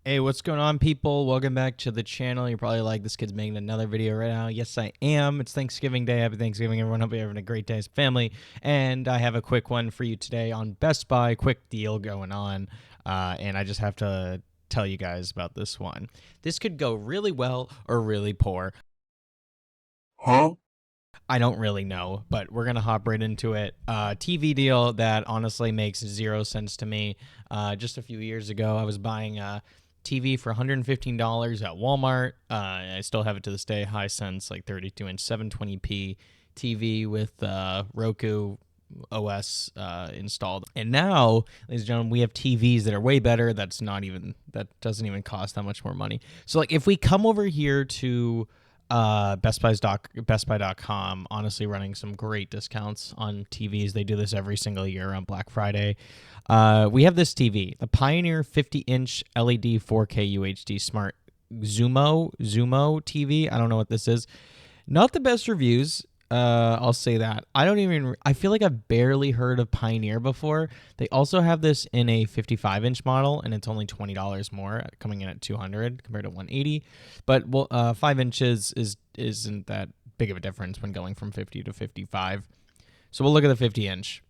Hey, what's going on, people? Welcome back to the channel. You're probably like, this kid's making another video right now. Yes, I am. It's Thanksgiving Day. Happy Thanksgiving, everyone. Hope you're having a great day as a family. And I have a quick one for you today on Best Buy. Quick deal going on. And I just have to tell you guys about this one. This could go really well or really poor. Huh? I don't really know, but we're going to hop right into it. TV deal that honestly makes 0 sense to me. Just a few years ago, I was buying a TV for $115 at Walmart. I still have it to this day. Hisense, like 32-inch 720p TV with Roku OS installed. And now, ladies and gentlemen, we have TVs that are way better. That doesn't even cost that much more money. So like if we come over here to bestbuy.com, honestly running some great discounts on TVs. They do this every single year on Black Friday. We have this TV, the Pioneer 50-inch LED 4K UHD Smart Zumo TV. I don't know what this is. Not the best reviews. I'll say that. I feel like I've barely heard of Pioneer before. They also have this in a 55-inch model, and it's only $20 more, coming in at $200 compared to $180. But 5 inches isn't that big of a difference when going from 50 to 55. So we'll look at the 50-inch.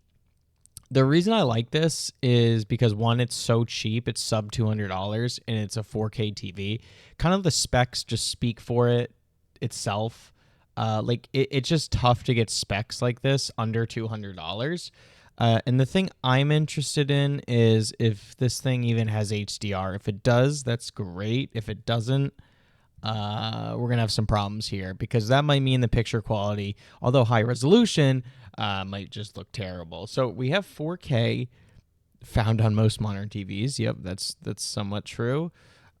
The reason I like this is because, one, it's so cheap. It's sub $200, and it's a 4K TV. Kind of the specs just speak for it itself. It's just tough to get specs like this under $200. And the thing I'm interested in is if this thing even has HDR. If it does, that's great. If it doesn't, we're going to have some problems here, because that might mean the picture quality, although high resolution, might just look terrible. So we have 4K found on most modern TVs. Yep, that's somewhat true.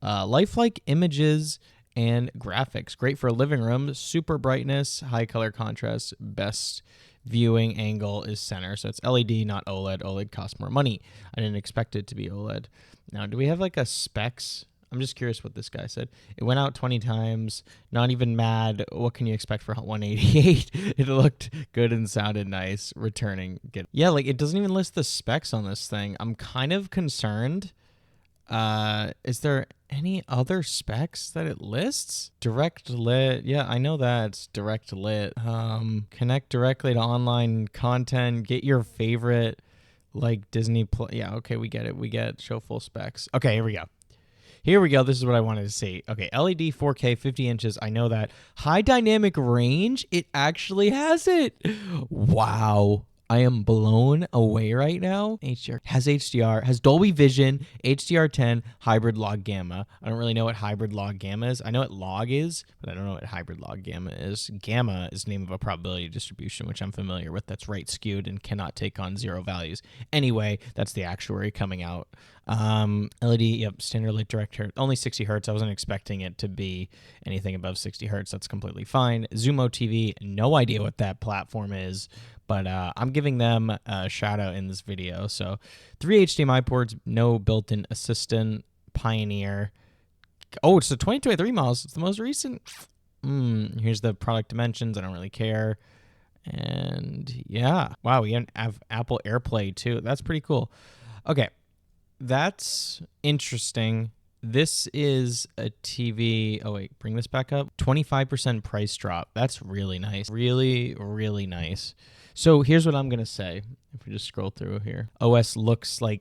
Lifelike images and graphics. Great for a living room. Super brightness, high color contrast, best viewing angle is center. So it's LED, not OLED. OLED costs more money. I didn't expect it to be OLED. Now, do we have like a specs? I'm just curious what this guy said. It went out 20 times. Not even mad. What can you expect for 188? It looked good and sounded nice. Returning. Yeah, like it doesn't even list the specs on this thing. I'm kind of concerned. Is there any other specs that it lists? Direct lit. Yeah, I know that's direct lit. Connect directly to online content. Get your favorite, like Disney Plus. Yeah, okay, we get it. We get show full specs. Okay, here we go. This is what I wanted to see. Okay, LED 4K 50 inches. I know that. High dynamic range. It actually has it. Wow. I am blown away right now. HDR, has Dolby Vision, HDR10, hybrid log gamma. I don't really know what hybrid log gamma is. I know what log is, but I don't know what hybrid log gamma is. Gamma is the name of a probability distribution, which I'm familiar with. That's right skewed and cannot take on zero values. Anyway, that's the actuary coming out. LED, yep, standard lit direct hertz, only 60 hertz. I wasn't expecting it to be anything above 60 hertz. That's completely fine. Zumo TV, no idea what that platform is, but I'm giving them a shout out in this video. So 3 HDMI ports, no built-in assistant. Pioneer. Oh, it's the 2023 models. It's the most recent. Here's the product dimensions. I don't really care. And yeah, wow, we have Apple AirPlay too. That's pretty cool. Okay, that's interesting. This is a TV. Oh, wait, bring this back up. 25% price drop. That's really nice. Really, really nice. So here's what I'm going to say. If we just scroll through here, OS looks like,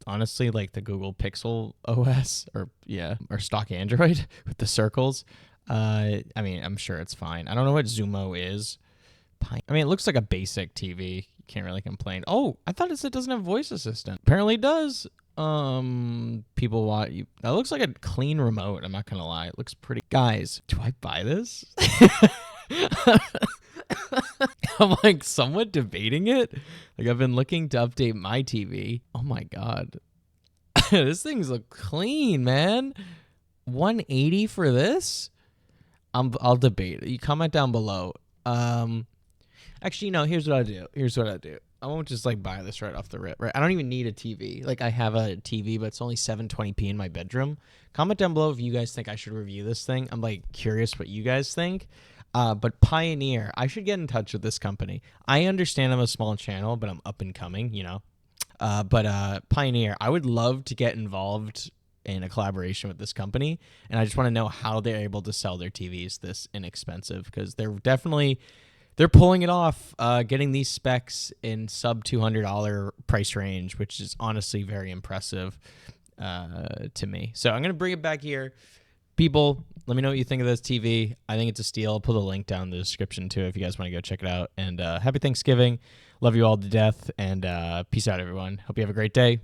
honestly, like the Google Pixel OS or stock Android with the circles. I mean, I'm sure it's fine. I don't know what Zumo is. I mean, it looks like a basic TV. You can't really complain. Oh, I thought it said it doesn't have voice assistant. Apparently it does. People want you. That looks like a clean remote. I'm not gonna lie. It looks pretty. Guys, do I buy this? I'm like somewhat debating it. Like I've been looking to update my TV. Oh my God. This thing's look clean, man. 180 for this? I'll debate. You comment down below. Actually, no, here's what I do. I won't just like buy this right off the rip, right? I don't even need a TV. Like I have a TV, but it's only 720p in my bedroom. Comment down below if you guys think I should review this thing. I'm like curious what you guys think. But Pioneer, I should get in touch with this company. I understand I'm a small channel, but I'm up and coming, you know. But Pioneer, I would love to get involved in a collaboration with this company, and I just want to know how they're able to sell their TVs this inexpensive, because they're pulling it off, getting these specs in sub $200 price range, which is honestly very impressive to me. So I'm gonna bring it back here. People, let me know what you think of this TV. I think it's a steal. I'll put a link down in the description too if you guys want to go check it out. And happy Thanksgiving. Love you all to death. And peace out, everyone. Hope you have a great day.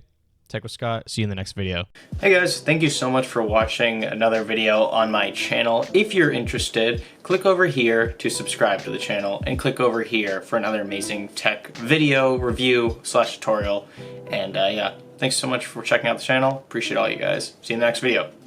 Tech with Scott. See you in the next video. Hey guys, thank you so much for watching another video on my channel. If you're interested, click over here to subscribe to the channel and click over here for another amazing tech video review / tutorial. And yeah, thanks so much for checking out the channel. Appreciate all you guys. See you in the next video.